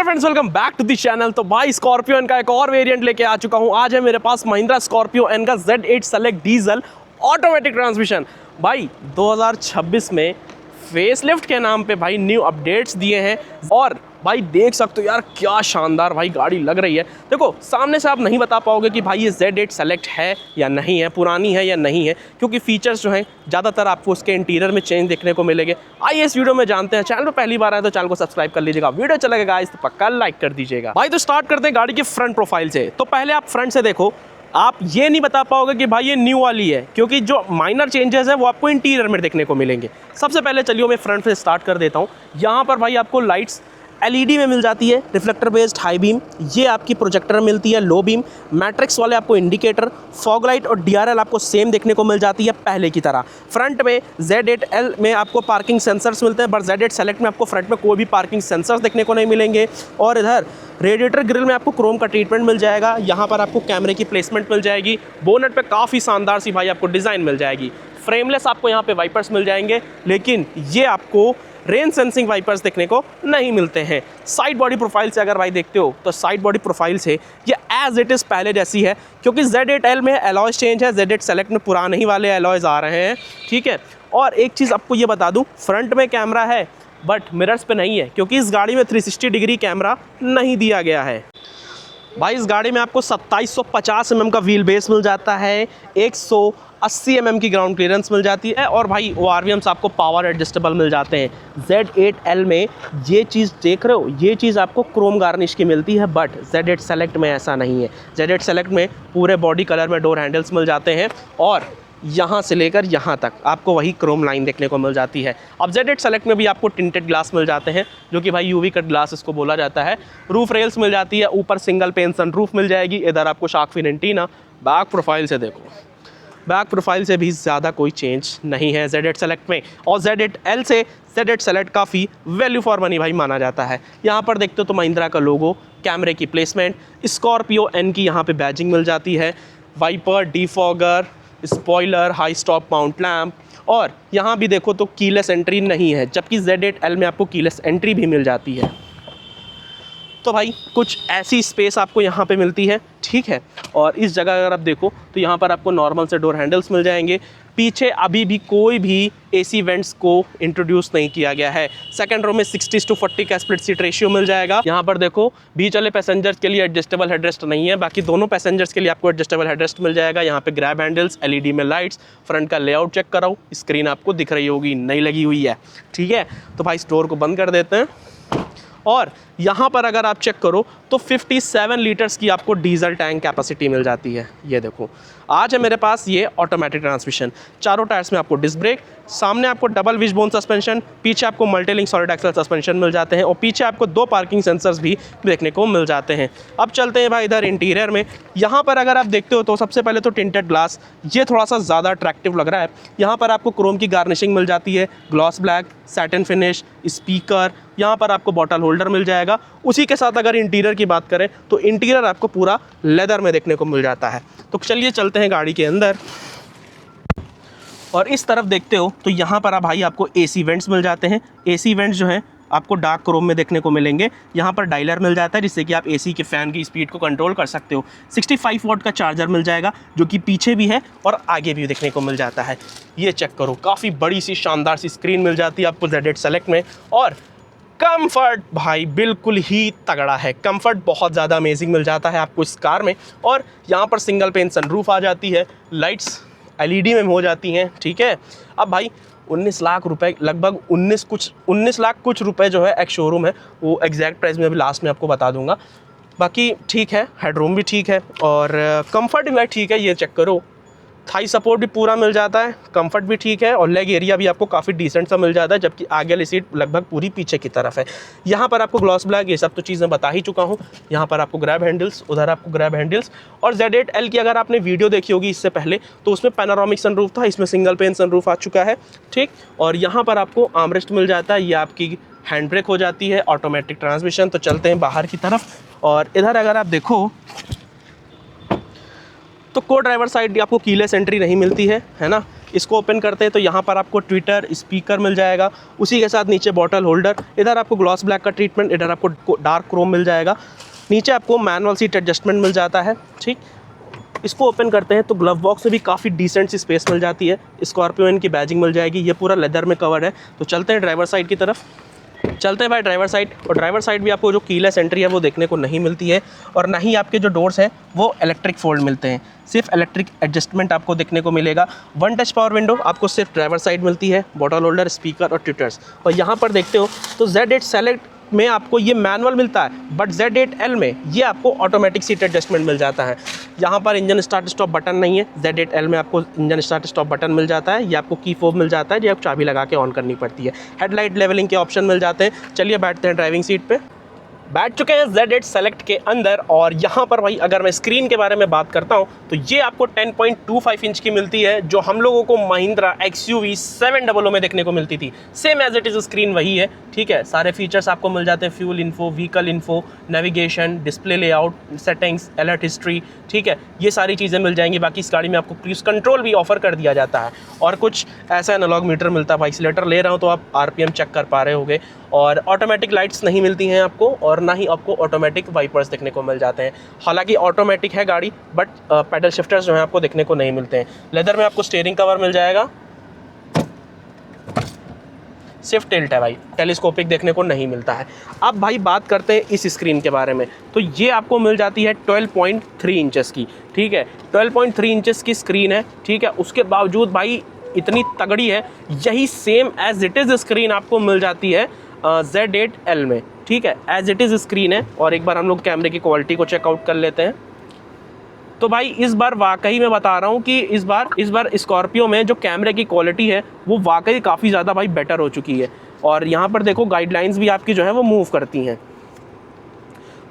Friends, welcome back to the channel. तो भाई Scorpio N का एक और वेरिएंट लेके आ चुका हूँ। आज है मेरे पास महिंद्रा स्कॉर्पियो एन का Z8 select diesel automatic transmission. भाई 2026 में फेसलिफ्ट के नाम पे भाई न्यू अपडेट्स दिए हैं और भाई देख सकते हो यार क्या शानदार भाई गाड़ी लग रही है। देखो सामने से आप नहीं बता पाओगे कि भाई ये Z8 सेलेक्ट है या नहीं है, पुरानी है या नहीं है, क्योंकि फीचर्स जो हैं ज़्यादातर आपको उसके इंटीरियर में चेंज देखने को मिलेंगे। आइए इस वीडियो में जानते हैं। चैनल पर पहली बार आए तो चैनल को सब्सक्राइब कर लीजिएगा। वीडियो चलेगा गाइस तो पक्का लाइक कर दीजिएगा। भाई तो स्टार्ट करते हैं गाड़ी की फ्रंट प्रोफाइल से। तो पहले आप फ्रंट से देखो, आप ये नहीं बता पाओगे कि भाई ये न्यू वाली है, क्योंकि जो माइनर चेंजेस हैं वो आपको इंटीरियर में देखने को मिलेंगे। सबसे पहले चलिए मैं फ्रंट से स्टार्ट कर देता हूँ। यहाँ पर भाई आपको लाइट्स LED में मिल जाती है, रिफ्लेक्टर बेस्ड हाई बीम। ये आपकी प्रोजेक्टर मिलती है लो बीम, मैट्रिक्स वाले आपको इंडिकेटर, फॉग लाइट और DRL आपको सेम देखने को मिल जाती है पहले की तरह। फ्रंट में Z8L में आपको पार्किंग सेंसर्स मिलते हैं, बट Z8 सेलेक्ट में आपको फ्रंट में कोई भी पार्किंग सेंसर्स देखने को नहीं मिलेंगे। और इधर रेडिएटर ग्रिल में आपको क्रोम का ट्रीटमेंट मिल जाएगा। यहाँ पर आपको कैमरे की प्लेसमेंट मिल जाएगी। बोनट पे काफ़ी शानदार सी भाई आपको डिज़ाइन मिल जाएगी। फ्रेमलेस आपको यहाँ पे वाइपर्स मिल जाएंगे, लेकिन ये आपको रेन सेंसिंग वाइपर्स देखने को नहीं मिलते हैं। साइड बॉडी प्रोफाइल से अगर भाई देखते हो तो साइड बॉडी प्रोफाइल से ये एज इट इज़ पहले जैसी है, क्योंकि Z8L में एलॉयज चेंज है, Z8 सेलेक्ट में पुराने ही वाले एलॉयज आ रहे हैं। ठीक है, और एक चीज़ आपको ये बता दूं, फ्रंट में कैमरा है बट मिरर्स पे नहीं है, क्योंकि इस गाड़ी में 360 डिग्री कैमरा नहीं दिया गया है। भाई इस गाड़ी में आपको 2750 mm का व्हील बेस मिल जाता है, 180 mm की ग्राउंड क्लियरेंस मिल जाती है, और भाई ORVMs आपको पावर एडजस्टेबल मिल जाते हैं। Z8L में ये चीज़ देख रहे हो, ये चीज़ आपको क्रोम गार्निश की मिलती है, बट Z8 सेलेक्ट में ऐसा नहीं है। Z8 सेलेक्ट में पूरे बॉडी कलर में डोर हैंडल्स मिल जाते हैं, और यहाँ से लेकर यहाँ तक आपको वही क्रोम लाइन देखने को मिल जाती है। अब Z8 सेलेक्ट में भी आपको टिंटेड ग्लास मिल जाते हैं, जो कि भाई UV कट ग्लास इसको बोला जाता है। रूफ रेल्स मिल जाती है, ऊपर सिंगल पेन सनरूफ मिल जाएगी। इधर आपको shark fin antenna. Back profile से देखो, बैक प्रोफाइल से भी ज़्यादा कोई चेंज नहीं है Z8 सेलेक्ट में, और Z8L से Z8 सेलेक्ट काफ़ी वैल्यू फॉर मनी भाई माना जाता है। यहाँ पर देखते हो तो महिंद्रा का लोगो, कैमरे की प्लेसमेंट, स्कॉर्पियो एन की यहाँ पे बैजिंग मिल जाती है, wiper, defogger, spoiler, high stop mount lamp, और यहाँ भी देखो तो कीलेस एंट्री नहीं है, जबकि Z8L में आपको कीलेस एंट्री भी मिल जाती है। तो भाई कुछ ऐसी स्पेस आपको यहाँ पे मिलती है, ठीक है। और इस जगह अगर आप देखो तो यहाँ पर आपको नॉर्मल से डोर हैंडल्स मिल जाएंगे। पीछे अभी भी कोई भी AC वेंट्स को इंट्रोड्यूस नहीं किया गया है। सेकंड रो में 60:40 का स्प्लिट सीट रेशियो मिल जाएगा। यहाँ पर देखो बीच वाले पैसेंजर्स के लिए एडजस्टेबल हेडरेस्ट नहीं है, बाकी दोनों पैसेंजर्स के लिए आपको एडजस्टेबल हेडरेस्ट मिल जाएगा। यहाँ पे ग्रैब हैंडल्स, LED में लाइट्स, फ्रंट का लेआउट चेक कराओ, स्क्रीन आपको दिख रही होगी, नहीं लगी हुई है, ठीक है। तो भाई स्टोर को बंद कर देते हैं, और यहाँ पर अगर आप चेक करो तो 57 लीटर्स की आपको डीजल टैंक कैपेसिटी मिल जाती है। ये देखो, आज है मेरे पास ये ऑटोमेटिक ट्रांसमिशन। चारों टायर्स में आपको डिस्क ब्रेक, सामने आपको डबल विशबोन सस्पेंशन, पीछे आपको मल्टीलिंक सॉलिड एक्सल सस्पेंशन मिल जाते हैं, और पीछे आपको 2 पार्किंग सेंसर्स भी देखने को मिल जाते हैं। अब चलते हैं भाई इधर इंटीरियर में। यहाँ पर अगर आप देखते हो तो सबसे पहले तो टिंटेड ग्लास, ये थोड़ा सा ज़्यादा अट्रैक्टिव लग रहा है। यहाँ पर आपको क्रोम की गार्निशिंग मिल जाती है, gloss black, satin finish, speaker, यहाँ पर आपको बॉटल होल्डर मिल जाएगा। उसी के साथ अगर इंटीरियर की बात करें तो इंटीरियर आपको पूरा लेदर में देखने को मिल जाता है। तो चलिए चलते हैं गाड़ी के अंदर, और इस तरफ देखते हो तो यहाँ पर भाई आपको AC वेंट्स मिल जाते हैं। AC वेंट्स जो हैं आपको डार्क क्रोम में देखने को मिलेंगे। यहाँ पर डायलर मिल जाता है, जिससे कि आप AC के फ़ैन की स्पीड को कंट्रोल कर सकते हो। 65 वॉट का चार्जर मिल जाएगा, जो कि पीछे भी है और आगे भी देखने को मिल जाता है। ये चेक करो, काफ़ी बड़ी सी शानदार सी स्क्रीन मिल जाती है आपको Z8 सेलेक्ट में। और कंफर्ट भाई बिल्कुल ही तगड़ा है, कंफर्ट बहुत ज़्यादा अमेजिंग मिल जाता है आपको इस कार में। और यहाँ पर सिंगल पेन सनरूफ आ जाती है, लाइट्स LED में हो जाती हैं, ठीक है। अब भाई 19 लाख रुपए, लगभग 19 लाख कुछ रुपए जो है एक शोरूम है, वो एग्जैक्ट प्राइस में अभी लास्ट में आपको बता दूंगा। बाकी ठीक है, हेडरूम भी ठीक है, और कंफर्ट भी ठीक है। ये चेक करो, थाई सपोर्ट भी पूरा मिल जाता है, कंफर्ट भी ठीक है, और लेग एरिया भी आपको काफ़ी डिसेंट सा मिल जाता है, जबकि आगे वाली सीट लगभग पूरी पीछे की तरफ है। यहाँ पर आपको ग्लॉस ब्लैक, ये सब तो चीज़ें बता ही चुका हूँ। यहाँ पर आपको ग्रैब हैंडल्स, उधर आपको ग्रैब हैंडल्स, और Z8L की अगर आपने वीडियो देखी होगी इससे पहले तो उसमें पैनोरामिक सनरूफ था, इसमें सिंगल पेन सनरूफ आ चुका है, ठीक। और यहाँ पर आपको आर्मरेस्ट मिल जाता है, ये आपकी हैंड ब्रेक हो जाती है, ऑटोमेटिक ट्रांसमिशन। तो चलते हैं बाहर की तरफ, और इधर अगर आप देखो तो को ड्राइवर साइड आपको कीलेस एंट्री नहीं मिलती है ना। इसको ओपन करते हैं तो यहाँ पर आपको ट्विटर स्पीकर मिल जाएगा, उसी के साथ नीचे बॉटल होल्डर, इधर आपको ग्लॉस ब्लैक का ट्रीटमेंट, इधर आपको डार्क क्रोम मिल जाएगा, नीचे आपको मैनुअल सीट एडजस्टमेंट मिल जाता है। ठीक, इसको ओपन करते हैं तो ग्लव बॉक्स में भी काफ़ी डिसेंट सी स्पेस मिल जाती है। स्कॉर्पियो की बैजिंग मिल जाएगी, ये पूरा लेदर में कवर्ड है। तो चलते हैं ड्राइवर साइड की तरफ, चलते हैं भाई ड्राइवर साइड। और ड्राइवर साइड भी आपको जो कीलेस एंट्री है वो देखने को नहीं मिलती है, और ना ही आपके जो डोर्स हैं वो इलेक्ट्रिक फोल्ड मिलते हैं, सिर्फ इलेक्ट्रिक एडजस्टमेंट आपको देखने को मिलेगा। वन टच पावर विंडो आपको सिर्फ ड्राइवर साइड मिलती है, बॉटल होल्डर, स्पीकर और ट्विटर्स। और यहाँ पर देखते हो तो Z8 सेलेक्ट में आपको ये मैनुअल मिलता है, बट Z8L में ये आपको ऑटोमेटिक सीट एडजस्टमेंट मिल जाता है। यहाँ पर इंजन स्टार्ट स्टॉप बटन नहीं है, Z8L में आपको इंजन स्टार्ट स्टॉप बटन मिल जाता है, ये आपको की फोब मिल जाता है, ये आप चाबी लगा के ऑन करनी पड़ती है। हेडलाइट लेवलिंग के ऑप्शन मिल जाते हैं। चलिए बैठते हैं ड्राइविंग सीट पे। बैठ चुके हैं Z8 सेलेक्ट के अंदर, और यहाँ पर भाई अगर मैं स्क्रीन के बारे में बात करता हूँ तो ये आपको 10.25 इंच की मिलती है, जो हम लोगों को महिंद्रा XUV 700 में देखने को मिलती थी। Same as it is screen वही है। ठीक है, सारे फीचर्स आपको मिल जाते हैं, fuel info, vehicle info, navigation, display layout, settings, alert history. ठीक है, ये सारी चीज़ें मिल जाएंगी। बाकी इस गाड़ी में आपको क्रूज कंट्रोल भी ऑफर कर दिया जाता है, और कुछ ऐसा एनालॉग मीटर मिलता है। भाई एक्सीलेटर ले रहा हूँ तो आप RPM चेक कर पा रहे होगे। और ऑटोमेटिक लाइट्स नहीं मिलती हैं आपको, और ना ही आपको ऑटोमेटिक वाइपर्स देखने को मिल जाते हैं। हालांकि ऑटोमेटिक है गाड़ी, बट पैडल शिफ्टर्स जो हैं आपको देखने को नहीं मिलते हैं। लेदर में आपको स्टीयरिंग कवर मिल जाएगा, सिर्फ टिल्ट है भाई, टेलीस्कोपिक देखने को नहीं मिलता है। अब भाई बात करते हैं इस स्क्रीन के बारे में, तो ये आपको मिल जाती है 12.3 इंचेस की। ठीक है, 12.3 इंचेस की स्क्रीन है। ठीक है, उसके बावजूद भाई इतनी तगड़ी है। यही same as it is screen आपको मिल जाती है Z8L में। ठीक है, एज इट इज़ स्क्रीन है। और एक बार हम लोग कैमरे की क्वालिटी को चेकआउट कर लेते हैं। तो भाई इस बार वाकई मैं बता रहा हूँ कि इस बार स्कॉर्पियो में जो कैमरे की क्वालिटी है वो वाकई काफ़ी ज़्यादा भाई बेटर हो चुकी है। और यहाँ पर देखो गाइडलाइंस भी आपकी जो है वो मूव करती हैं,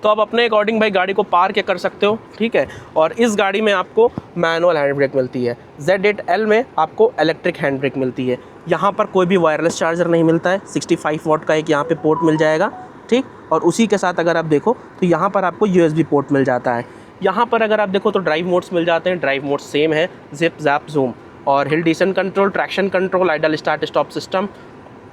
तो आप अपने अकॉर्डिंग भाई गाड़ी को पार्क कर सकते हो। ठीक है, और इस गाड़ी में आपको मैनुअल हैंड ब्रेक मिलती है, Z8L में आपको इलेक्ट्रिक हैंड ब्रेक मिलती है। यहाँ पर कोई भी वायरलेस चार्जर नहीं मिलता है, 65 वाट का एक यहाँ पे पोर्ट मिल जाएगा। ठीक, और उसी के साथ अगर आप देखो तो यहाँ पर आपको USB पोर्ट मिल जाता है। यहाँ पर अगर आप देखो तो ड्राइव मोड्स मिल जाते हैं, ड्राइव मोड सेम है, जिप, जैप, जूम, और hill descent control, traction control, idol start stop system,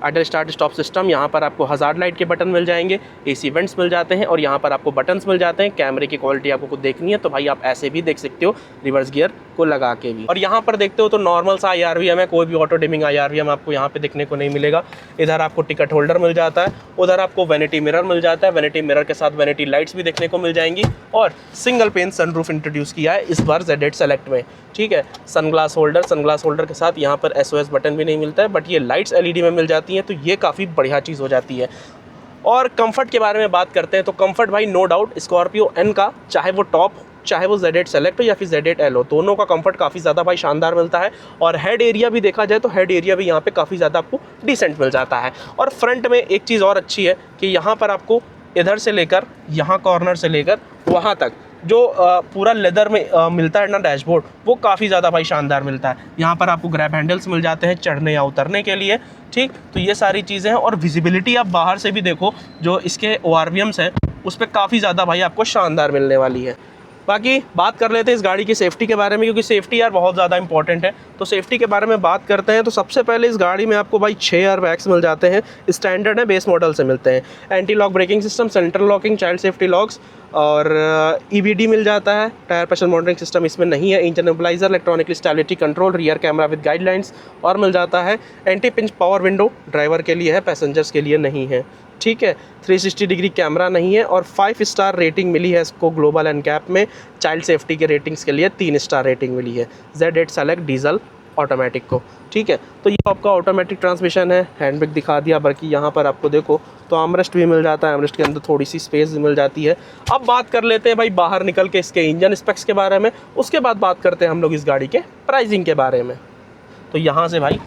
idol start stop system. यहाँ पर आपको हज़ार्ड लाइट के बटन मिल जाएंगे, AC वेंट्स मिल जाते हैं, और यहाँ पर आपको बटन्स मिल जाते हैं। कैमरे की क्वालिटी आपको कुछ देखनी है तो भाई आप ऐसे भी देख सकते हो, रिवर्स गियर को लगा के भी। और यहाँ पर देखते हो तो नॉर्मल सा IRVM है, कोई भी ऑटो डिमिंग IRVM आपको यहाँ पे देखने को नहीं मिलेगा। इधर आपको टिकट होल्डर मिल जाता है, उधर आपको वैनिटी मिरर मिल जाता है, वैनिटी मिरर के साथ वैनिटी लाइट्स भी देखने को मिल जाएंगी। और सिंगल पेन सनरूफ इंट्रोड्यूस किया है इस बार Z8 सेलेक्ट में। ठीक है, सनग्लास होल्डर के साथ यहाँ पर SOS बटन भी नहीं मिलता है, बट ये लाइट्स LED में मिल जाती हैं, तो ये काफ़ी बढ़िया चीज़ हो जाती है। और कंफर्ट के बारे में बात करते हैं तो कंफर्ट भाई नो डाउट स्कॉर्पियो N का, चाहे वो टॉप, चाहे वो Z8 सेलेक्ट हो या फिर Z8L हो, दोनों का कंफर्ट काफ़ी ज़्यादा भाई शानदार मिलता है। और हेड एरिया भी देखा जाए तो हेड एरिया भी यहाँ पे काफ़ी ज़्यादा आपको डिसेंट मिल जाता है। और फ्रंट में एक चीज़ और अच्छी है कि यहाँ पर आपको इधर से लेकर यहाँ कॉर्नर से लेकर वहाँ तक जो पूरा लेदर में मिलता है ना डैशबोर्ड, वो काफ़ी ज़्यादा भाई शानदार मिलता है। यहाँ पर आपको ग्रैब हैंडल्स मिल जाते हैं चढ़ने या उतरने के लिए। ठीक, तो ये सारी चीज़ें हैं। और विजिबिलिटी आप बाहर से भी देखो, जो इसके ORVMs हैं उस पर काफ़ी ज़्यादा भाई आपको शानदार मिलने वाली है। बाकी बात कर लेते हैं इस गाड़ी की सेफ्टी के बारे में, क्योंकि सेफ्टी यार बहुत ज़्यादा इंपॉर्टेंट है। तो सेफ्टी के बारे में बात करते हैं तो सबसे पहले इस गाड़ी में आपको भाई 6 एयर बैग्स मिल जाते हैं, स्टैंडर्ड है, बेस मॉडल से मिलते हैं। Anti lock braking system, central locking, child safety locks, और EBD मिल जाता है। टायर प्रेशर मॉनिटरिंग सिस्टम इसमें नहीं है। Engine immobiliser, electronic stability control, rear camera with guidelines और मिल जाता है। Anti pinch power window driver के लिए है, पैसेंजर्स के लिए नहीं है। ठीक है, 360 डिग्री कैमरा नहीं है। और 5 स्टार रेटिंग मिली है इसको ग्लोबल एनकैप में। चाइल्ड सेफ्टी के रेटिंग्स के लिए 3 स्टार रेटिंग मिली है Z8 सेलेक्ट डीजल ऑटोमेटिक को। ठीक है, तो ये आपका ऑटोमेटिक ट्रांसमिशन है। हैंड ब्रेक दिखा दिया, बाकी यहाँ पर आपको देखो तो आर्मरेस्ट भी मिल जाता है, आर्मरेस्ट के अंदर थोड़ी सी स्पेस भी मिल जाती है। अब बात कर लेते हैं भाई बाहर निकल के इसके इंजन स्पेक्स के बारे में, उसके बाद बात करते हैं हम लोग इस गाड़ी के प्राइसिंग के बारे में। तो यहाँ से भाई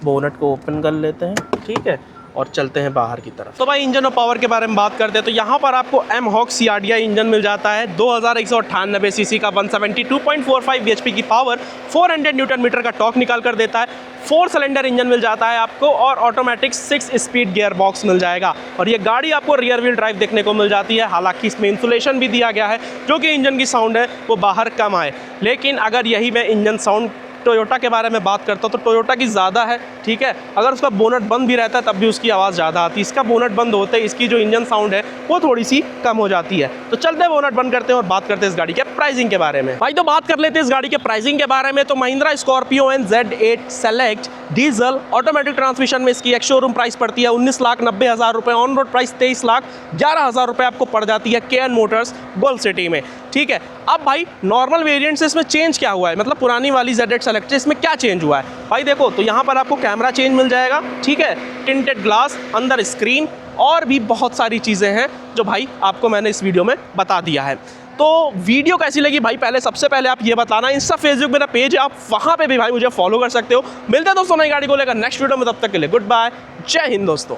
बोनट को ओपन कर लेते हैं। ठीक है, और चलते हैं बाहर की तरफ। तो भाई इंजन और पावर के बारे में बात करते हैं तो यहाँ पर आपको M-HOG CRDI इंजन मिल जाता है, 2198 सीसी का, 172.45 bhp की पावर, 400 न्यूटन मीटर का टॉर्क निकाल कर देता है। 4 सिलेंडर इंजन मिल जाता है आपको, और ऑटोमेटिक 6 स्पीड गियर बॉक्स मिल जाएगा। और ये गाड़ी आपको रियर व्हील ड्राइव देखने को मिल जाती है। हालांकि इसमें इंसुलेशन भी दिया गया है, जो कि इंजन की साउंड है वो बाहर कम आए। लेकिन अगर यही मैं इंजन साउंड टोयोटा के बारे में बात करता हूँ तो टोयोटा की ज़्यादा है, ठीक है। अगर उसका बोनट बंद भी रहता है तब भी उसकी आवाज़ ज़्यादा आती है। इसका बोनट बंद होते ही इसकी जो इंजन साउंड है वो थोड़ी सी कम हो जाती है। तो चलते हैं बोनट बंद करते हैं और बात करते हैं इस गाड़ी के प्राइसिंग के बारे में। भाई तो बात कर लेते हैं इस गाड़ी के प्राइसिंग के बारे में। तो Mahindra Scorpio N Z8 select diesel automatic transmission में इसकी एक शोरूम प्राइस पड़ती है 19,90,000 रुपये, ऑन रोड प्राइस 23,11,000 रुपये आपको पड़ जाती है केएन मोटर्स गोल्ड सिटी में, ठीक है। अब भाई नॉर्मल वेरिएंट से इसमें चेंज क्या हुआ है, मतलब पुरानी वाली Z8 सेलेक्ट इसमें क्या चेंज हुआ है भाई? देखो तो यहाँ पर आपको कैमरा चेंज मिल जाएगा, ठीक है, टिंटेड ग्लास, अंदर स्क्रीन और भी बहुत सारी चीज़ें हैं जो भाई आपको मैंने इस वीडियो में बता दिया है। तो वीडियो कैसी लगी भाई, पहले सबसे पहले आप ये बताना। इंस्टा फेसबुक मेरा पेज है, आप वहाँ पे भी भाई मुझे फॉलो कर सकते हो। मिलते हैं दोस्तों नई गाड़ी को लेकर नेक्स्ट वीडियो में, तब तक के लिए गुड बाय, जय हिंद दोस्तों।